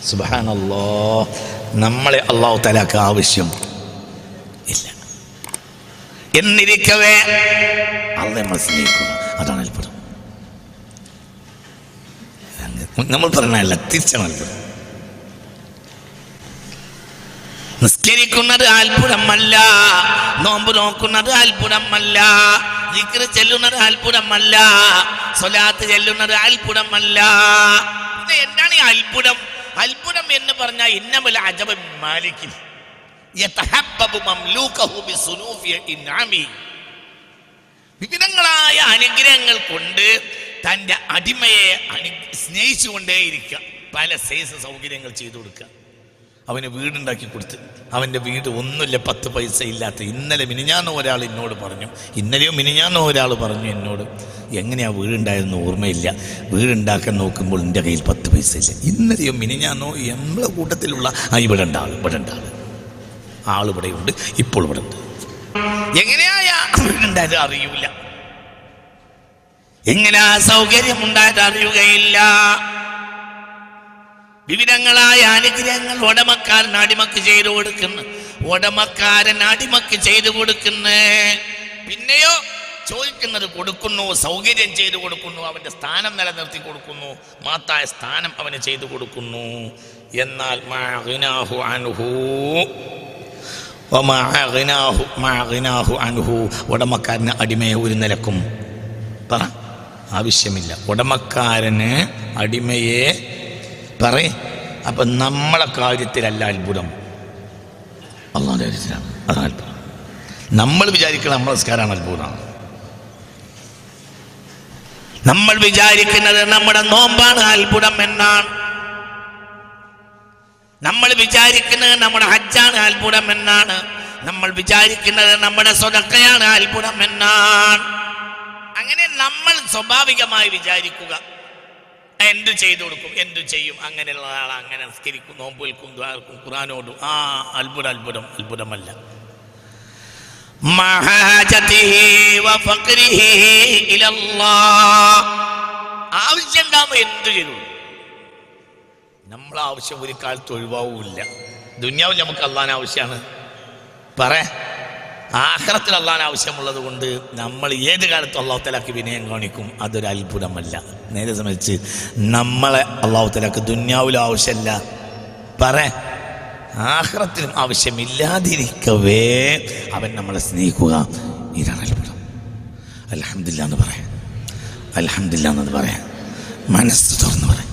സുബ്ഹാനല്ലാഹ്. നമ്മളെ അല്ലാഹു തആലക്ക് ആവശ്യം ഇല്ല എന്നിരിക്കവേ അള്ളാഹു നമ്മളെ സ്നേഹിക്കുക. അതാണ് അത്ഭുതം. നമ്മൾ പറഞ്ഞല്ല, തിരിച്ചാണ് അത്ഭുതം. നിസ്കരിക്കുന്നത് അത്ഭുതമല്ല, നോമ്പ് നോക്കുന്നത് അത്ഭുതമല്ല, ദിക്ർ ചെല്ലുന്നത് അത്ഭുതമല്ല, സ്വലാത്ത് ചെല്ലുന്നത് അത്ഭുതമല്ല. പിന്നെ എന്താണ് ഈ അത്ഭുതം? അത്ഭുതം എന്ന് പറഞ്ഞാൽ ഇന്നമൽ അജബ മാലിക്കിൻ യതഹബ്ബബു മംലൂകഹു ബിസുനൂഫി ഇൻഅമി. വിവിധങ്ങളായ അനുഗ്രഹങ്ങൾ കൊണ്ട് തൻ്റെ അടിമയെ സ്നേഹിച്ചുകൊണ്ടേയിരിക്കുക. പല സൈസ് സൗകര്യങ്ങൾ ചെയ്തു കൊടുക്കുക. അവന് വീടുണ്ടാക്കി കൊടുത്ത്, അവൻ്റെ വീട് ഒന്നുമില്ല, 10 പൈസ ഇല്ലാത്ത. മിനിഞ്ഞാന്നോ ഒരാൾ എന്നോട് പറഞ്ഞു, മിനിഞ്ഞാന്നോ ഒരാൾ പറഞ്ഞു എന്നോട്, എങ്ങനെയാ വീടുണ്ടായെന്ന് ഓർമ്മയില്ല, വീടുണ്ടാക്കാൻ നോക്കുമ്പോൾ എൻ്റെ കയ്യിൽ 10 പൈസ ഇല്ല. മിനിഞ്ഞാന്നോ നമ്മളെ കൂട്ടത്തിലുള്ള ഇവിടെ ഉണ്ടാൾ ആളിവിടെയുണ്ട്, ഇപ്പോൾ ഇവിടെ ഉണ്ട്. എങ്ങനെയായ വീടുണ്ടായത് അറിയൂല, എങ്ങനെയാ സൗകര്യമുണ്ടായത് അറിയുകയില്ല. വിവിധങ്ങളായ അനുഗ്രഹങ്ങൾ ഉടമക്കാരൻ അടിമക്ക് ചെയ്തു കൊടുക്കുന്നു, ഉടമക്കാരൻ അടിമക്ക് ചെയ്തു കൊടുക്കുന്നു. പിന്നെയോ ചോദിക്കുന്നത് കൊടുക്കുന്നു, സൗകര്യം ചെയ്തു കൊടുക്കുന്നു, അവന്റെ സ്ഥാനം നിലനിർത്തി കൊടുക്കുന്നു, മാത്തായ സ്ഥാനം അവന് ചെയ്തു കൊടുക്കുന്നു. എന്നാൽ ഉടമക്കാരന് അടിമയെ ഒരു നിലക്കും പറ ആവശ്യമില്ല. ഉടമക്കാരന് അടിമയെ അപ്പൊ നമ്മളെ കാര്യത്തിലല്ല അത്ഭുതം, അല്ലാഹുവിന്റെ കാര്യത്തിലാണ്. അതാണ് അത്ഭുതം. നമ്മൾ വിചാരിക്കുന്നത് നമ്മളെ നിസ്കാരമാണ് അത്ഭുതമാണ്. നമ്മൾ വിചാരിക്കുന്നത് നമ്മുടെ നോമ്പാണ് അത്ഭുതം എന്നാണ്. നമ്മൾ വിചാരിക്കുന്നത് നമ്മുടെ ഹജ്ജാണ് അത്ഭുതം എന്നാണ്. നമ്മൾ വിചാരിക്കുന്നത് നമ്മുടെ സ്വതക്കയാണ് അത്ഭുതം എന്നാണ്. അങ്ങനെ നമ്മൾ സ്വാഭാവികമായി വിചാരിക്കുക, എന്തു ചെയ്തു കൊടുക്കും, എന്തു ചെയ്യും, അങ്ങനെയുള്ള ആൾ അങ്ങനെ നിസ്കരിക്കും, നോമ്പ് വിൽക്കും, ദ്വാർക്കും, ഖുർആനോടും. അത്ഭുതമല്ല. ആവശ്യം ഉണ്ടാകുമ്പോൾ എന്തു ചെയ്തു. നമ്മളെ ആവശ്യം ഒരു കാലത്ത് ഒഴിവാവില്ല. ദുനിയാവിൽ നമുക്ക് അള്ളാഹുവിന് ആവശ്യമാണ്, ആഖിറത്തിൽ അള്ളാഹുവിന് ആവശ്യമുള്ളത് കൊണ്ട് നമ്മൾ ഏത് കാലത്തും അല്ലാഹു തആലക്ക് വിനയം കാണിക്കും. അതൊരു അത്ഭുതമല്ല. നേരെ സംബന്ധിച്ച് നമ്മളെ അല്ലാഹു തആലക്ക് ദുനിയാവിലും ആവശ്യമില്ല, ആഖിറത്തിലും ആവശ്യമില്ലാതിരിക്കവേ അവൻ നമ്മളെ സ്നേഹിക്കുക. ഇതാണ് അത്ഭുതം. അൽഹംദുലില്ലാഹ് എന്ന് പറയാം, അൽഹംദുലില്ലാഹ് എന്ന് പറയാം, മനസ്സ് തുറന്ന് പറയാം,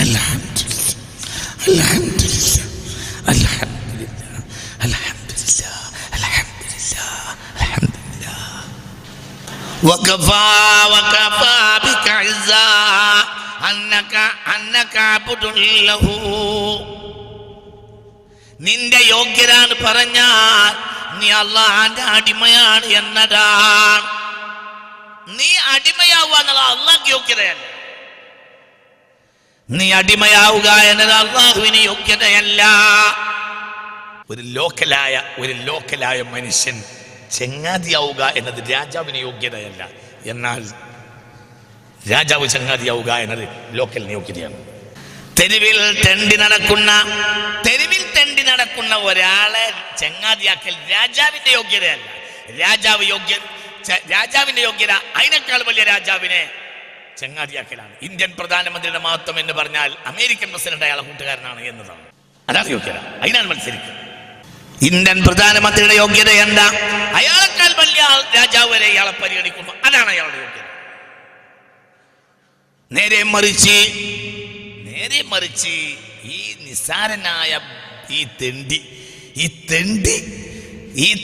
അൽഹംദുലില്ലാഹ്, അൽഹംദുലില്ലാഹ്, അൽഹംദുലില്ലാഹ്, അൽഹംദുലില്ലാഹ്, അൽഹംദുലില്ലാഹ്, അൽഹംദുലില്ലാഹ്. വകഫാ ബിക ഇസ്സാ അന്നക അബ്ദുൻ ലഹു. നിന്റെ യോഗ്യരാണ് പറഞ്ഞാൽ നീ അള്ളാഹുവിന്റെ അടിമയാണ് എന്നതാണ്. നീ അടിമയാവുക എന്നുള്ളത് അള്ളാഹ്ക്ക് യോഗ്യതയല്ല. നീ അടിമയാവുക എന്നത് അള്ളാഹുവിന് യോഗ്യതയല്ല. ഒരു ലോക്കലായ മനുഷ്യൻ ചങ്ങാതിയാവുക എന്നത് രാജാവിന് യോഗ്യതയല്ല. എന്നാൽ രാജാവ് ചങ്ങാതിയാവുക എന്നത് ലോക്കലിന് യോഗ്യതയാണ്. തെരുവിൽ തെണ്ടി നടക്കുന്ന ഒരാളെ ചങ്ങാതിയാക്കൽ രാജാവിന്റെ യോഗ്യതയല്ല. രാജാവിന്റെ യോഗ്യത അതിനേക്കാൾ വലിയ രാജാവിനെ ചങ്ങാതിയാക്കലാണ്. ഇന്ത്യൻ പ്രധാനമന്ത്രിയുടെ മഹത്വം എന്ന് പറഞ്ഞാൽ അമേരിക്കൻ പ്രസിഡന്റ് അയാളെ കൂട്ടുകാരനാണ് എന്നതാണ്. അതാണ് യോഗ്യത. അതിനാണ് മത്സരിക്കുക. ഇന്ത്യൻ പ്രധാനമന്ത്രിയുടെ യോഗ്യത എന്താ? അയാളെക്കാൾ വലിയ രാജാവ് വരെ ഇയാളെ പരിഗണിക്കുന്നു. അതാണ് അയാളുടെ യോഗ്യത. നേരെ മറിച്ച് ഈ നിസ്സാരനായ ഈ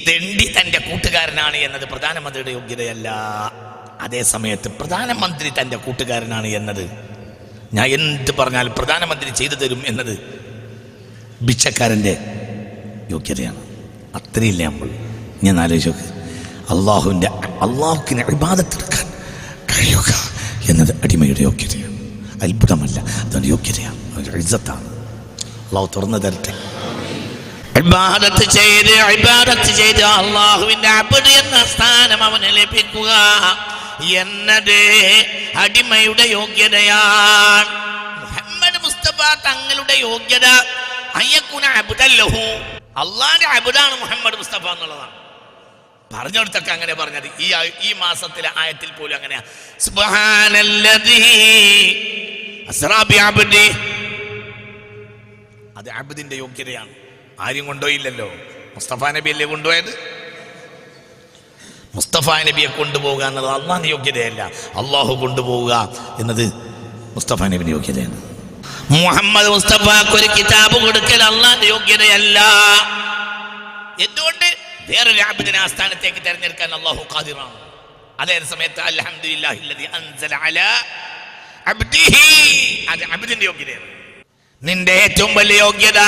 തെണ്ടി തന്റെ കൂട്ടുകാരനാണ് എന്നത് പ്രധാനമന്ത്രിയുടെ യോഗ്യതയല്ല. അതേ സമയത്ത് പ്രധാനമന്ത്രി തന്റെ കൂട്ടുകാരനാണ് എന്നത്, ഞാൻ എന്ത് പറഞ്ഞാലും പ്രധാനമന്ത്രി ചെയ്തു തരും എന്നത് ഭിക്ഷക്കാരന്റെ യോഗ്യതയാണ്. അത്രയില്ല നമ്മൾ. ഞാൻ ആലോചിച്ച് നോക്ക്, അള്ളാഹുവിന് ഇബാദത്തെടുക്കാൻ കഴിയുക എന്നത് അടിമയുടെ യോഗ്യതയാണ്, അത്ഭുതമല്ല. അതൊരു യോഗ്യതയാണ്, അതൊരു ഇസ്സത്താണ്. അള്ളാഹു തുറന്നു തരട്ടെ. ഇബാദത്ത് ചെയ്ത് അള്ളാഹുവിന്റെ അബ്ദ് എന്ന സ്ഥാനം അവന് ലഭിക്കുക എന്നത് അടിമയുടെ യോഗ്യതയാണ്. മുഹമ്മദ് മുസ്തഫ മുസ്തഫ തങ്ങളുടെ യോഗ്യത അയ്യകുന അബ്ദല്ലഹു, അള്ളാന്റെ അബ്ദാണ് മുഹമ്മദ് മുസ്തഫ എന്നുള്ളതാണ്. പറഞ്ഞെടുത്തൊക്കെ അങ്ങനെ പറഞ്ഞത്. ഈ മാസത്തിലെ ആയത്തിൽ പോലും അങ്ങനെയാ. സുബ്ഹാനല്ലദീ അസ്റാ ബിഅബ്ദി, അത് അബ്ദിന്റെ യോഗ്യതയാണ്. ആരും കൊണ്ടുപോയില്ലല്ലോ, മുസ്തഫ നബി അല്ലേ കൊണ്ടുപോയത്. മുസ്തഫ നബിയെ കൊണ്ടുപോവുക എന്നത് അള്ളാന്റെ യോഗ്യതയല്ല, അള്ളാഹു കൊണ്ടുപോവുക എന്നത് മുസ്തഫ നബിന്റെ യോഗ്യതയാണ്. മുഹമ്മദ് മുസ്തഫക്ക് ഒരു കിതാബ് കൊടുക്കൽ അള്ളാന്റെ യോഗ്യതയല്ല. എന്തുകൊണ്ട്? വേറൊരു അബ്ദിനെ ആ സ്ഥാനത്തേക്ക് തിരഞ്ഞെടുക്കാൻ അള്ളാഹു ഖാദിറാണ്. അതേ സമയത്ത് അൽഹംദുലില്ലാഹില്ലദീ അൻസല അലാ അബ്ദിഹി, അത് അബ്ദിന്റെ യോഗ്യതയാണ്. നിന്റെ ഏറ്റവും വലിയ യോഗ്യത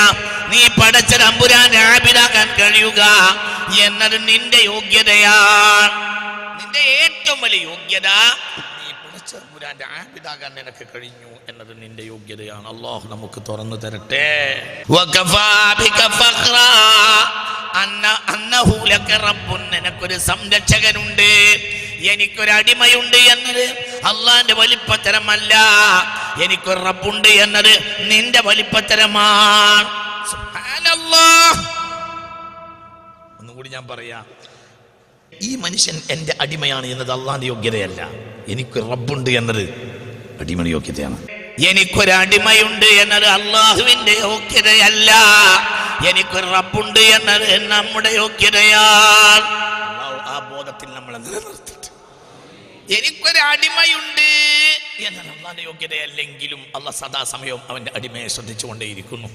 നീ പടച്ച തമ്പുരാന്റെ ആബിദാകാൻ കഴിയുക എന്നത് നിന്റെ യോഗ്യതയാണ്. നിന്റെ ഏറ്റവും വലിയ യോഗ്യത നീ പടച്ച തമ്പുരാന്റെ ആബിദാകാൻ നിനക്ക് കഴിഞ്ഞു എന്നത് നിന്റെ യോഗ്യതയാണ്. അല്ലാഹു നമുക്ക് തുറന്നു തരട്ടെ. വകഫാ ബിക ഫഖ്റാ അന്നഹു ലക റബ്ബുൻ, നിനക്കൊരു സംരക്ഷകനുണ്ട്, എനിക്കൊരു അടിമയുണ്ട് എന്നത് അള്ളാന്റെ വലിപ്പത്തരമല്ല, എനിക്കൊരു റബ്ബുണ്ട് എന്നത് നിന്റെ വലിപ്പത്തരമാണ്. സുബ്ഹാനല്ലാഹ്. ഒന്നുകൂടി ഞാൻ പറയാ, ഈ മനുഷ്യൻ എന്റെ അടിമയാണ് എന്നത് അള്ളാന്റെ യോഗ്യതയല്ല, എനിക്കൊരു റബ്ബുണ്ട് എന്നത് അടിമയുടെ യോഗ്യതയാണ്. എനിക്കൊരു അടിമയുണ്ട് എന്നത് അള്ളാഹുവിന്റെ യോഗ്യതയല്ല, എനിക്കൊരു റബ്ബുണ്ട് എന്നത് നമ്മുടെ യോഗ്യതയാണ്. ആ ബോധത്തിൽ നമ്മളെ നിലനിർത്തിട്ട് എനിക്കൊരു അടിമയുണ്ട് എന്നത് അള്ളാന്റെ യോഗ്യതയല്ലെങ്കിലും അള്ളാഹ് സദാസമയവും അവന്റെ അടിമയെ ശ്രദ്ധിച്ചുകൊണ്ടേയിരിക്കുന്നു.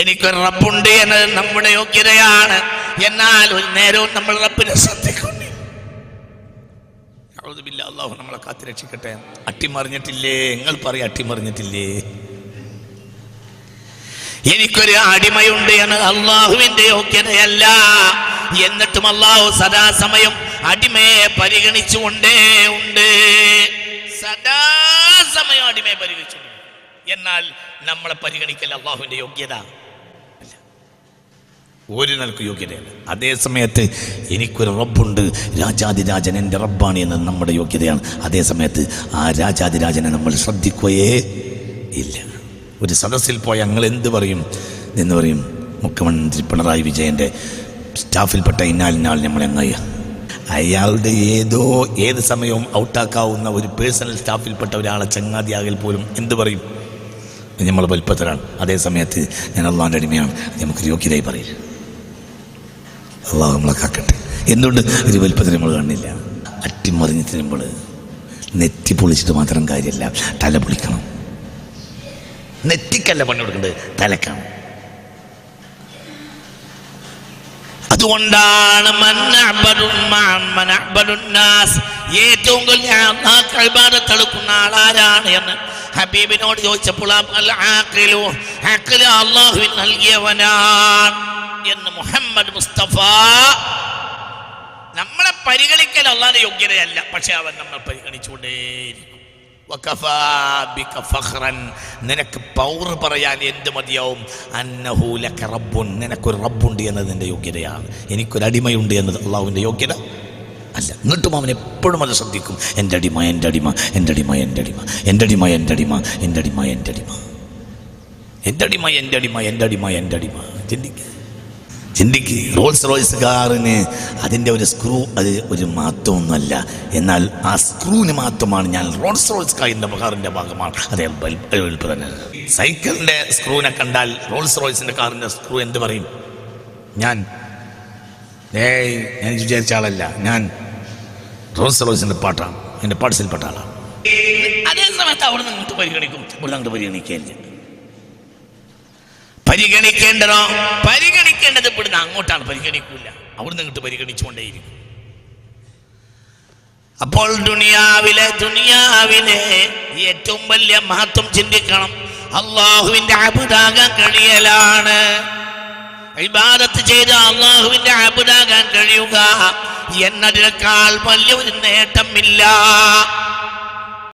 എനിക്കൊരു റബ്ബുണ്ട് എന്നത് നമ്മുടെ യോഗ്യതയാണ്, എന്നാൽ ഒരു നേരവും നമ്മൾ റബ്ബിനെ ശ്രദ്ധിക്കുന്നു. അല്ലാഹു നമ്മളെ കാത്തുരക്ഷിക്കട്ടെ. അട്ടിമറിഞ്ഞിട്ടില്ലേ? നിങ്ങൾ പറയും അട്ടിമറിഞ്ഞിട്ടില്ലേ? എനിക്കൊരു അടിമയുണ്ട് എന്നത് അള്ളാഹുവിന്റെ യോഗ്യതയല്ല, എന്നിട്ടും അള്ളാഹു സദാസമയം അടിമയെ പരിഗണിച്ചുകൊണ്ടേ ഉണ്ട്. സദാസമയം അടിമയെ പരിഗണിച്ചുകൊണ്ട്, എന്നാൽ നമ്മളെ പരിഗണിക്കൽ അള്ളാഹുവിന്റെ യോഗ്യത അല്ല, ഒരു നിലക്ക് യോഗ്യതയല്ല. അതേ സമയത്ത് എനിക്കൊരു റബ്ബുണ്ട്, രാജാതിരാജൻ എൻ്റെ റബ്ബാണ് എന്നത് നമ്മുടെ യോഗ്യതയാണ്. അതേ സമയത്ത് ആ രാജാതിരാജനെ നമ്മൾ ശ്രദ്ധിക്കുകയേ ഇല്ല. ഒരു സദസ്സിൽ പോയി ഞങ്ങൾ എന്ത് പറയും എന്ന് പറയും, മുഖ്യമന്ത്രി പിണറായി വിജയൻ്റെ സ്റ്റാഫിൽപ്പെട്ട ഇന്നാലിനാൾ നമ്മളെങ്ങായ അയാളുടെ ഏത് സമയവും ഔട്ടാക്കാവുന്ന ഒരു പേഴ്സണൽ സ്റ്റാഫിൽപ്പെട്ട ഒരാളെ ചങ്ങാതിയാകൽ പോലും എന്ത് പറയും, നമ്മൾ വലുപ്പത്തിലാണ്. അതേ സമയത്ത് ഞാൻ അള്ളാഹിൻ്റെ അടിമയാണ്, നമുക്ക് യോഗ്യതയായി പറയില്ല. അള്ളാഹു നമ്മളെ കാക്കട്ടെ. എന്തുകൊണ്ട് ഒരു വലുപ്പത്തിൽ നമ്മൾ കാണില്ല? അട്ടിമറിഞ്ഞിട്ട് നമ്മൾ നെറ്റി പൊളിച്ചിട്ട് മാത്രം കാര്യമല്ല, തല പൊളിക്കണം. നെറ്റിക്കല്ല പണി കൊടുക്കേണ്ടത്, തലക്കാണ്. അതുകൊണ്ടാണ് ഏറ്റവും ഇബാദത്തെടുക്കുന്ന ആളാരാണ് എന്ന് ഹബീബിനോട് ചോദിച്ചപ്പോൾ അല്ലാഹുവിന് നൽകിയവനാണ് എന്ന് മുഹമ്മദ് മുസ്തഫ. നമ്മളെ പരിഗണിക്കൽ അള്ളാന്റെ യോഗ്യതയല്ല, പക്ഷെ അവൻ നമ്മൾ പരിഗണിച്ചുകൊണ്ടേയിരിക്കും. നിനക്ക് പൗർ പറയാൻ എന്ത് മതിയാവും? അന്നഹു ലക റബ്ബുൻ, നിനക്കൊരു റബ്ബുണ്ട് എന്നത് നിന്റെ യോഗ്യതയാണ്, എനിക്കൊരു അടിമയുണ്ട് എന്നത് അള്ളാഹുവിന്റെ യോഗ്യത അല്ല. എന്നിട്ടും അവൻ എപ്പോഴും അത് ശ്രദ്ധിക്കും. എൻ്റെ അടിമ, എൻ്റെ അടിമ, എൻ്റെ അടിമ, എൻ്റെ അടിമ, എൻ്റെ അടിമ, എൻ്റെ അടിമ, എൻ്റെ അടിമ, എൻ്റെ അടിമ, എൻ്റെ അടിമ, എൻ്റെ അടിമ, എൻ്റെ അടിമ, എൻ്റെ അടിമ. ചിന്തിക്ക്. റോൾസ് റോയ്സ് കാറിന് അതിൻ്റെ ഒരു സ്ക്രൂ, അത് ഒരു മാറ്റമൊന്നുമല്ല, എന്നാൽ ആ സ്ക്രൂവിന് മാറ്റമാണ്. ഞാൻ റോൾസ് റോയ്സ് കാറിൻ്റെ ഭാഗമാണ്, അതേ തന്നെ. സൈക്കിളിൻ്റെ സ്ക്രൂവിനെ കണ്ടാൽ റോൾസ് റോയ്സിൻ്റെ കാറിൻ്റെ സ്ക്രൂ എന്ത് പറയും? ഞാൻ വിചാരിച്ച ആളല്ല, ഞാൻ റോൾസ് റോയ്സിൻ്റെ പാട്ടാണ്, എൻ്റെ പാർട്സിൽപ്പെട്ട ആളാണ്. അതേ സമയത്ത് അവിടെ നിന്ന് അങ്ങോട്ട് പരിഗണിക്കും, ഇവിടെ അങ്ങോട്ട് പരിഗണിക്കുകയില്ല. പരിഗണിക്കേണ്ടത് ഇവിടുന്ന് അങ്ങോട്ടാണ്, പരിഗണിക്കൂല, അവിടുന്ന് ഇങ്ങോട്ട് പരിഗണിച്ചുകൊണ്ടേയിരിക്കും. അപ്പോൾ ദുനിയാവിലെ ഏറ്റവും വലിയ മഹത്വം ചിന്തിക്കണം. അള്ളാഹുവിന്റെ അബ്ദാകാൻ കഴിയലാണ്. ഇബാദത്ത് ചെയ്ത് അള്ളാഹുവിന്റെ അബ്ദാകാൻ കഴിയുക എന്നതിനേക്കാൾ വലിയൊരു നേട്ടമില്ല.